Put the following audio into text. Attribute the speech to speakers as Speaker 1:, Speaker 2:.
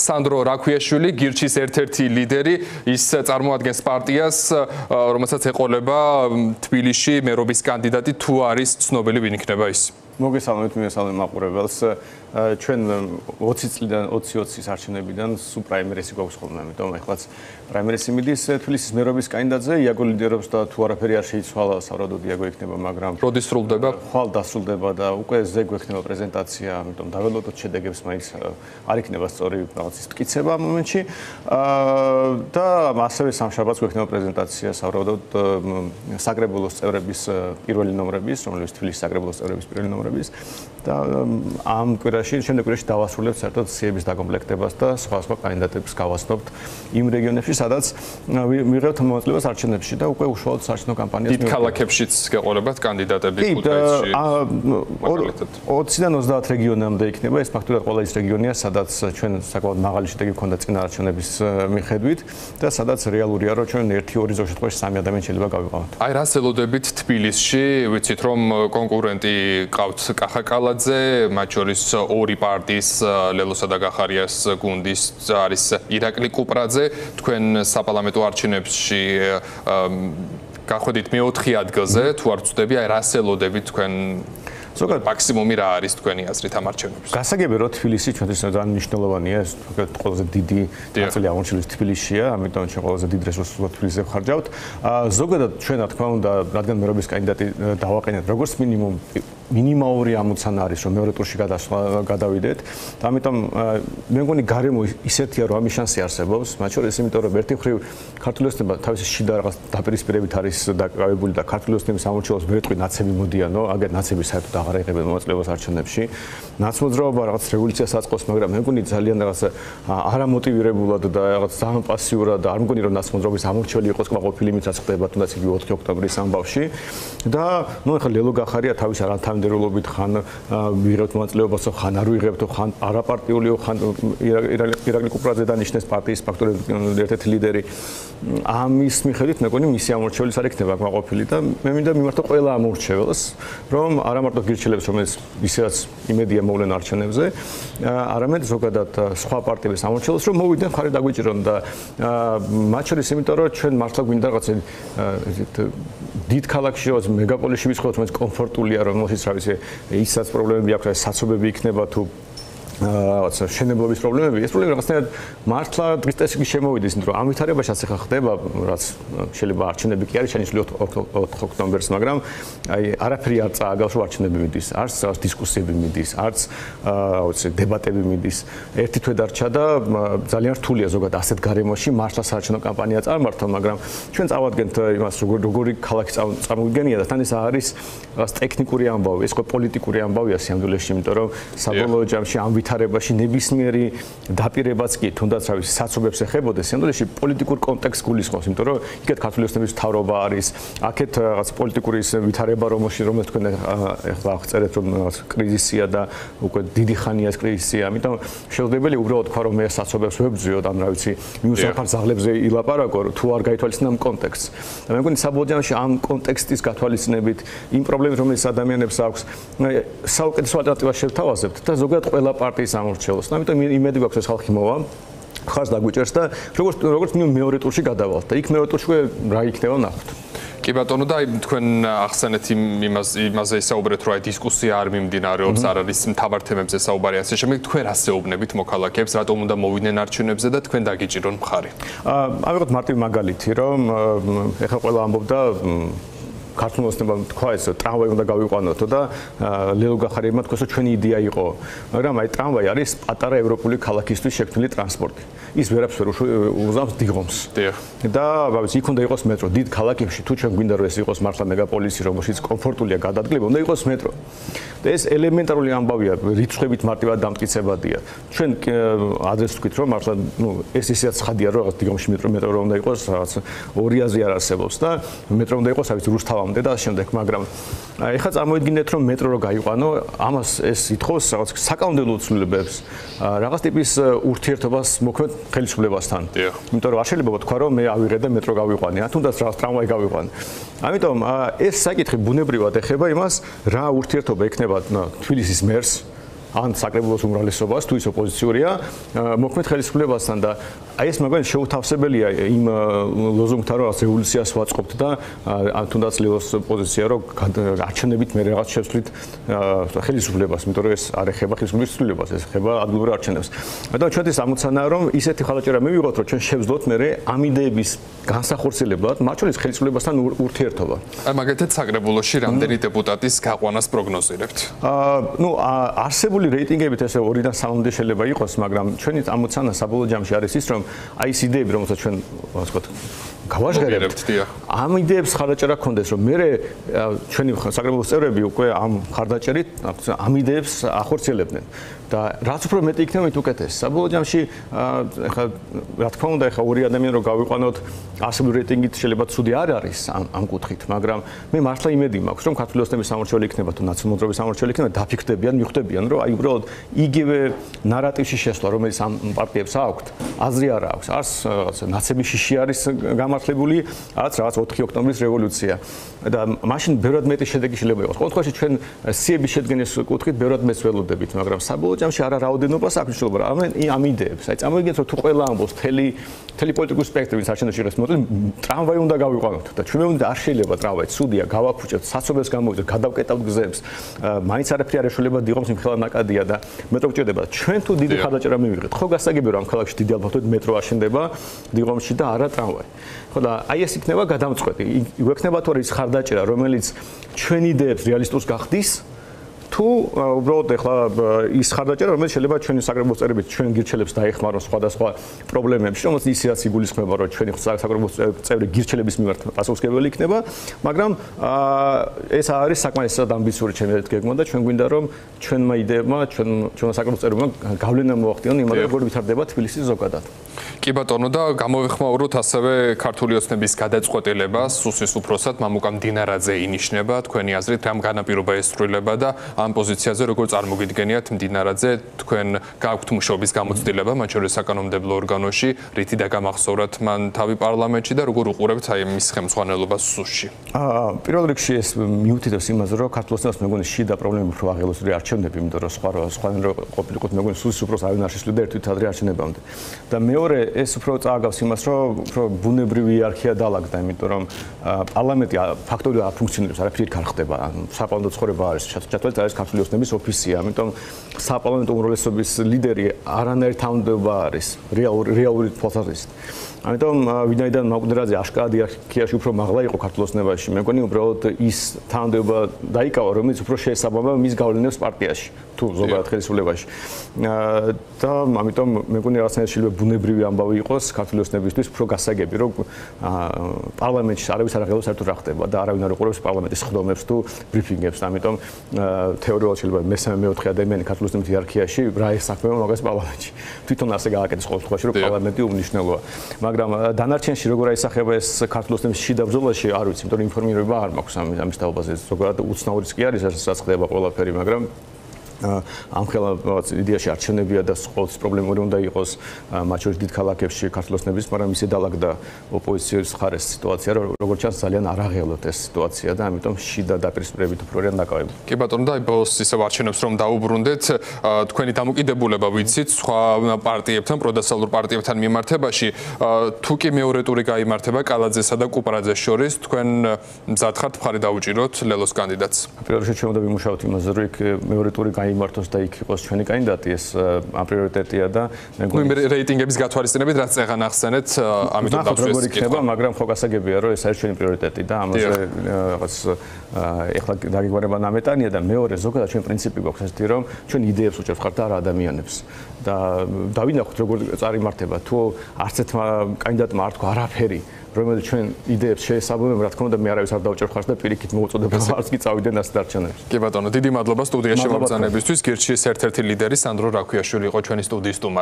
Speaker 1: სანდრო რაქვიაშვილი, გირჩის ერთ-ერთი ლიდერი, ის წარმოადგენს პარტიას, რომელსაც ეყოლება თბილისში მერობის კანდიდატი, თუ არის ცნობილი ვინ იქნება ის.
Speaker 2: მოგესალმებით, მიესალმებით მაყურებელს. ჩვენ 20 წლიდან 20-20-ის არჩევნებიდან სულ პრაიმერისი გვაქვს ხოლმე, ამიტომ ეხლაც პრაიმერისი მიდის თბილისის მერობის კანდიდატზე, იაგო ლიდერობს და თუ არაფერი არ შეიცვალა, საბრალოდ იაგო იქნება, მაგრამ
Speaker 1: როდის სრულდება?
Speaker 2: ხვალ დასრულდება და უკვე ზეგ გვექნება პრეზენტაცია, ამიტომ დაველოდოთ შედეგებს, მაინც არ იქნება სწორი რაღაცის მტკიცება ამ მომენტში. და ასევე სამშაბათს გვექნება პრეზენტაცია, საბრალოდ საკრებულოს წევრების პირველი ნომრების, რომლებიც თბილისის საკრებულოს წევრების პირველი ნომრების და ამ შემდეგ კვირაში დავასრულებთ საერთოდ სიების დაკომპლექტებას და სხვა კანდიდატებს გავაცნობთ იმ რეგიონებში, სადაც მიღებთ მონაწილეობას არჩევნებში და უკვე უშუალოდ საარჩევნო კამპანიას
Speaker 1: დიდ ქალაქებშიც გეყოლებათ კანდიდატები ქუთაისში.
Speaker 2: 20-დან 30 რეგიონამდე იქნება, ეს ფაქტურად ყველა ის რეგიონია, სადაც ჩვენ საკმაოდ მაღალი შედეგი გვქონდა წინა არჩევნების მიხედვით და სადაც რეალურია, რომ ჩვენ 1-2 ზოგ შემთხვევაში 3 ადამიანი შეიძლება გავიყავოთ.
Speaker 1: აი რას ელოდებით თბილისში, ვიცით რომ კონკურენტი ყავთ კახა კალაძე, მათ შორის ორი პარტიის ლელოსა და გახარიას გუნდის არის ირაკლი კუპრაძე, თქვენ საპარლამენტო არჩევნებში გახვედით მე-4 ადგილზე, თუ არ ვწდები, აი რას ელოდებით თქვენ ზოგადად მაქსიმუმი რა არის თქვენი აზრით ამ არჩევნებში?
Speaker 2: გასაგებია, რომ თბილისი ჩვენთვის ძალიან მნიშვნელოვანია, ეს ყველაზე დიდი ნაწილი აღმოჩენილი თბილისშია, ამიტომ ჩვენ ყველაზე დიდ რესურსს თბილისზე ვხარჯავთ. ზოგადად ჩვენ რა თქმა უნდა, რადგან მერობის კანდიდატი დავაყენეთ, როგორც მინიმალური ამოცანა არის, რომ მეორე ტურში გადავიდეთ. და ამიტომ მე მგონი გარემო ისეთია, რომ ამის შანსი არსებობს, მათ შორის იმიტომ, რომ ერთი მხრივ ქართული ოცნება თავისი შიდა რაღაც დაპირისპირებით არის დაკავებული და ქართული ოცნების ამორჩევლას ვერ ეტყვი ნაცები მოდიანო, აგერ ნაცები საერთოდ აღარ იღებენ მონაწილეობას არჩევნებში. ნაცმოძრაობა რაღაც რევოლუციას აწყობს, მაგრამ მე მგონი ძალიან რაღაც არამოტივირებულად და რაღაც ძალიან პასიურად და არ მგონი რომ ნაცმოძრაობის ამორჩეველი იყოს ყოფილი იმით რაც ხდება თუნდაც იგი 4 ოქტომბრის ამბავში. და ნუ ეხლა ლელო გახარია თავის თანამდებობით ხან ვიღებთ მონაწილეობას, ხან არ ვიღებთ, ხან არაპარტიულიო, ხან ირაკლი კუპრაძე დანიშნეს პარტიის ფაქტურად ერთ-ერთი ლიდერი. ამის მიხედვით მე მგონი მისი ამორჩეველი არ იქნება კმაყოფილი და მე მინდა მიმართო ყველა ამორჩეველს, რომ არა მარტო გირჩელებს, რომელიც ისედაც იმედია მოვლენ არჩევნებზე, არამედ ზოგადად სხვა პარტიების ამორჩეველს, რომ მოვიდნენ ხარი დაგვიჭირონ და მათ შორის იმიტომ, რომ ჩვენ მართლა გვინდა რაღაცა დიდ ქალაქში, მეგაპოლისში ვისხოთ, რომელიც კომფორტულია, რომელშიც რა ვიცი, ისაც პრობლემები აქვს, საცობები იქნება თუ რაღაცა შენებლობის პრობლემები, ეს პრობლემა რაღაცნაირად მართლა დღის წესრიგი შემოვიდეს, იმიტომ რომ ამ ვითარებაში ახლა ხდება, რაც შეიძლება არჩევნები კი არის შენიშნული 4 ოქტომბერს, მაგრამ აი არაფერი არ წააგავს, რომ არჩევნები მიდის, არც დისკუსიები მიდის, არც რაღაცა დებატები მიდის. ერთი თვე დარჩა და ძალიან რთულია ზოგადად ასეთ გარემოში მართლა საარჩევნო კამპანია წარმართო, მაგრამ ჩვენ წავადგენთ იმას, როგორი ქალაქი წარმოგვიგენია და თან ეს არის რაღაც ტექნიკური ამბავი, ეს პოლიტიკური ამბავია სიამდვილეში, იმიტომ რომ საბოლოო ჯამში ამ ვითარებაში ნებისმიერი დაპირებაც კი თუნდაც რა ვიცი საცობებს ეხებოდეს, სიამდვილეში პოლიტიკურ კონტექსტს გულისხმობს, იმიტომ რომ იქეთ ქართული ოცნების მთავრობა არის, აქეთ რაღაც პოლიტიკური ვითარება რომელშიც თქვენ ახლა აღწერეთ რომ რაღაც კრიზისია და უკვე დიდი ხანია ეს კრიზისია, ამიტომ შეუძლებელია უბრალოდ თქვა რომ მე საცობებს ვებძვიოთ, ამ რა ვიცი მიუსახარ ზაღლებზე ილაპარაკო, თუ არ გაითვალისწინო ამ კონტექსტს. და მე მგონი საბოლოო ჯამში ამ კონტექსტის გათვალისწინებით, იმ პრობლემებს რომელიც ადამიანებს აქვს, საუკეთესო ალტერნატივას შევთავაზებთ და ზოგადად ყველა პარტიის ამორჩევლს. ამიტომ იმედი გვაქვს ეს ხალხი მოვა, ხარს დაგვიჭერს და როგორც მეორე ტურში გადავალთ და იქ მეორე ტურში რა იქნება ნახოთ.
Speaker 1: კი ბატონო და თქვენ ახსენეთ იმაზე ისაუბრეთ, რომ აი დისკუსია არ მიმდინარეობს, არ არის მთავარ თემებზე საუბარი, ასე შემდეგ. თქვენ რას ეუბნებით მოქალაქეებს, რატომ უნდა მოვიდნენ არჩევნებზე და თქვენ დაგიჭირონ მხარი?
Speaker 2: ავიღოთ მარტივი მაგალითი, რომ ეხლა ყველა ამბობდა ქართული ოცნებამ თქვა ეს ტრამვაი უნდა გავიყვანოთო და ლელო გახარიებმა თქვა, რომ ჩვენი იდეა იყო, მაგრამ აი ტრამვაი არის პატარა ევროპული ქალაქისთვის შექმნილი ტრანსპორტი. ის ვერაფერს ვერ უზამს დიღომს. და ბავშვი, იქ უნდა იყოს მეტრო. დიდ ქალაქებში თუ ჩვენ გვინდა რომ ეს იყოს მართლა მეგაპოლისი, რომელშიც კომფორტულია გადადგილება, უნდა იყოს მეტრო. და ეს ელემენტარული ამბავია, რიცხვებით მარტივად დამტკიცებადია. ჩვენ ადრეს ვთქვით, რომ მართლა ეს ისეაც ხადია, რომ რაღაც დიღომში მეტრო უნდა იყოს, რაღაც 200-ზე არ არსებობს და მეტრო უნდა იყოს, აი რუსთავამდე და ამ შემდეგ, მაგრამ ეხლა წარმოიდგინეთ, რომ მეტრო რო გაიყვანო, ამას ეს ითხოვს რაღაც საკანონმდებლო ცვლილებებს, რაღაც ტიპის ურთიერთობას მოქმედ ხელისუფლებასთან. იმიტომ რომ არ შეიძლება თქვა, რომ მე ავიღე და მეტრო გავიყვანე, თუნდაც რაღაც ტრამვაი გავიყვანე. ამიტომ ეს საკითხი ბუნებრივად ეხება იმას, რა ურთიერთობა ექნება თბილისის მერს ან საკრებულოს უმრავლესობას თუ ის ოპოზიციურია მოქმედ ხელისუფლებასთან და აი ეს მაგალითად შეუთავსებელია იმ ლოზუნგთან რომ რევოლუციას ვაწყობთ და თუნდაც ლეოს პოზიცია რომ არჩევნებით მე რაღაც შევსვლით ხელისუფლებას, იმიტომ რომ ეს არ ეხება ხელისუფლების ცვლილებას, ეს ეხება ადგილობრივ არჩევნებს. და ჩვენთვის ამოცანაა რომ ისეთი ხალაჭერა მივიღოთ რომ ჩვენ შევძლოთ მე ამ იდეების განსახორციელებლად, მათ შორის ხელისუფლებასთან ურთიერთობა.
Speaker 1: აი მაგალითად საკრებულოში რამდენი დეპუტატის გაყვანას პროგნოზირებთ?
Speaker 2: არსებული რეიტინგებით ესე 2-დან 3-მდე შეიძლება იყოს, მაგრამ ჩვენი ამოცანა საბოლოო ჯამში არის ის, რომ აი ეს იდეები, რომელსაც ჩვენ ასე ვთქვათ, გავაჟღერებთ, ამ იდეებს ხარდაჭერა გქონდეს, რომ მე ჩვენი საკრებულოს წევრები უკვე ამ ხარდაჭერით ამ იდეებს ახორციელებდნენ. და რაც უფრო მეტი იქნება, მით უკეთეს. საბოლოო ჯამში ეხლა რა თქმა უნდა, ეხლა ორი ადამიანი რომ გავიყვანოთ არსებული რეიტინგით შეიძლება ცუდი არ არის ამ კუთხით, მაგრამ მე მართლა იმედი მაქვს, რომ ქართული ოცნების სამორჩეული იქნება თუ ნაციონალურობის სამორჩეული იქნება, დაფიქრდებიან, მიხვდებიან, რომ აი უბრალოდ იგივე ნარატივში შესვლა, რომელიც ამ პარტიებს აქვთ, აზრი არ აქვს. არც ნაცები შიში არის გამართლებული, არც რაღაც 4 ოქტომბრის რევოლუცია. და მაშინ ბევრად მეტი შედეგი შეიძლება იყოს. ყოველ შემთხვევაში ჩვენ სიების შედგენის კუთხით ბევრად მეც ველოდებით, მაგრამ საბოლოო ჯამში არა რაოდენობას აქვს შეიძლება, არამედ ამ იდეებს. აი წამოვიგეთ, რომ თუ ყველა ამბობს მთელი პოლიტიკური სპექტრი, ვინც არჩევნებში ღირს მოწვევს, ტრამვაი უნდა გავიყვანოთ და ჩვენ უნდა არ შეიძლება ტრამვაი, ცუდია, გავაფუჭებთ, საცობებს გამოვიძოთ, გადავკეტავთ გზებს. მაინც არაფერი არ ეშველება დიღომს იმხელა ნაკადია და მეტრო გჭირდება. ჩვენ თუ დიდი ხარდაჭერა მივიღეთ, ხო გასაგებია რომ ამ ქალაქში დიდი ალბათობით მეტრო აშენდება დიღომში და არა ტრამვაი. ხო და აი ეს იქნება გადამწყვეტი. იქნება თუ არის ხარდაჭერა, რომელიც ჩვენ იდეებს რეალისტურს გახდის, თუ უბრალოდ ეხლა ის ხარდაჭერა, რომელიც შეიძლება ჩვენი საკრებულოს წევრებით ჩვენ გირჩელებს დაეხმაროს სხვადასხვა პრობლემებში, რომელიც ისედაც იგულისხმება, რომ ჩვენი საკრებულოს წევრი გირჩელების მიმართ პასუხისმგებელი იქნება, მაგრამ ეს არის საკმარისად ამბიციური ჩემი გეგმა და ჩვენ გვინდა რომ ჩვენმა იდეებმა, ჩვენმა საკრებულოს წევრებმა გავლენა მოახდინონ იმაზე, როგორ ვითარდება თბილისი ზოგადად.
Speaker 1: კი ბატონო და გამოვიხმაუროთ ასევე ქართული ოცნების გადაწყვეტილებას სუსის უფროსად მამუკა მდინარაძე ინიშნება, თქვენი აზრით რამ განაპირობა ესწრილება და ამ პოზიციაზე როგორ წარმოგიდგენიათ მდინარაძე, თქვენ გაქვთ მუშაობის გამოცდილება, მათ შორის საკანონმდებლო ორგანოში, რითი დაგამახსოვრათ მან თავი პარლამენტში და როგორ უყურებთ აი მის ხელმძღვანელობას სუსში?
Speaker 2: პირველ რიგში ეს მიუთითებს იმაზე, რომ ქართულ ოცნებას მეგონი შიდა პრობლემები უფრო აღელოსური არჩევნები, იმიტომ რომ სხვანაირ ყოფილიყოთ მეგონი სუსის უფროს არავინ არ შესვლიდა ერთ თვით ადრე არჩევნებამდე. და მეორე ეს უფრო წააგავს იმას, რომ უფრო ბუნებრივი იერარქია დაალაგდა, იმიტომ რომ პარლამენტი ფაქტობრივად არ ფუნქციონირებს, არაფერი არ ხდება, საპარლამენტო ცხოვრება არის ჩათვალეთ არის ქართული ოცნების ოფისია, ამიტომ საპარლამენტო უმრავლესობის ლიდერი არანაირ თანამდებობა არის რეალური თვალსაზრისით. ამიტომ ვინაიდან მამუკა აშკარად იერარქიაში უფრო მაღლა იყო ქართულ ოცნებაში, მე მგონი უბრალოდ ის თანამდებობა დაიკავა, რომელიც უფრო შეესაბამება მის გავლენებს პარტიაში თუ ზოგადად ხელისუფლებაში. და ამიტომ მე მგონი რაღაცნაირად შეიძლება ბუნებრივი ამბავი იყოს ქართული ოცნებისთვის უფრო გასაგები, რომ პარლამენტში არავის არ აღელოს საერთოდ რა ხდება და არავინ არ უყურებს პარლამენტის ხდომებს თუ ბრიფინგებს. ამიტომ თეორიულად შეიძლება მესამე-მეოთხე ადამიანი ქართული ოცნების იერარქიაში რა ესაქმება მაგას პარლამენტში. თვითონ ასე გააკეთეს ყოველ შემთხვევაში, რომ პარლამენტი უმნიშვნელოა. მაგრამ დანარჩენში როგორ აისახება ეს ქართული ოცნების შიდა ბრძოლაში არ ვიცი, იმიტომ რომ ინფორმირება არ მაქვს ამის თაობაზე. ზოგადად უცნაურიც კი არის, რაც ხდება ყველაფერი, მაგრამ ამ ხელა იდეაში არჩევნებია და ყოველთვის პრობლემური უნდა იყოს მათ შორის დიდ ქალაქებში ქართული ოცნების, მაგრამ ისე დაალაგდა ოპოზიციის მხარეს სიტუაცია, რომ როგორც ჩანს ძალიან არ აღელოთ ეს სიტუაცია და ამიტომ შიდა დაპირისპირებით უფრო რიან დაკავებული.
Speaker 1: კი ბატონო და ბოლოს ისევ არჩევნებს რომ დაუბრუნდეთ, თქვენი დამოკიდებულება ვიცით სხვა პარტიებთან, პროდასალურ პარტიებთან მიმართებაში, თუ კი მეორე ტური გაიმართება კალაძესა და კუპრაძეს შორის, თქვენ მზად ხართ მხარი დაუჭიროთ ლელოს კანდიდატს?
Speaker 2: პირველ რიგში ჩვენ უნდა ვიმუშაოთ იმაზე, რომ იქ მეორე ტური იმართოს და იქ იყოს ჩვენი კანდიდატი, ეს პრიორიტეტია და
Speaker 1: მე მგონი რეიტინგების გათვალისწინებით რაც წეღან ახსენეთ, ამიტომ
Speaker 2: დავსვეს იქნება, მაგრამ ხო გასაგებია, რომ ეს არის ჩვენი პრიორიტეტი და ამაზე რაღაც ეხლა დაგიგვარება ნამეტანია და მეორე ზოგადად ჩვენ პრინციპი გვაქვს ესეთი, რომ ჩვენ იდეებს უჭერთ ხართ და არა ადამიანებს და დავინახოთ როგორ წარიმართება, თუ არც ერთმა კანდიდატმა არ თქვა არაფერი, რომელიც ჩვენ იდეებს შეესაბამება, რა თქმა უნდა მე არავის არ დავჭერ ხარს და პირიქით მოუწოდება არც კი წავიდენ ასე დარჩენებს.
Speaker 1: კი ბატონო, დიდი მადლობა სტუდიაში მომბრძანებისთვის. გირჩის ერთ-ერთი ლიდერი სანდრო რაქვიაშვილი იყო ჩვენი სტუდიის სტუმარი.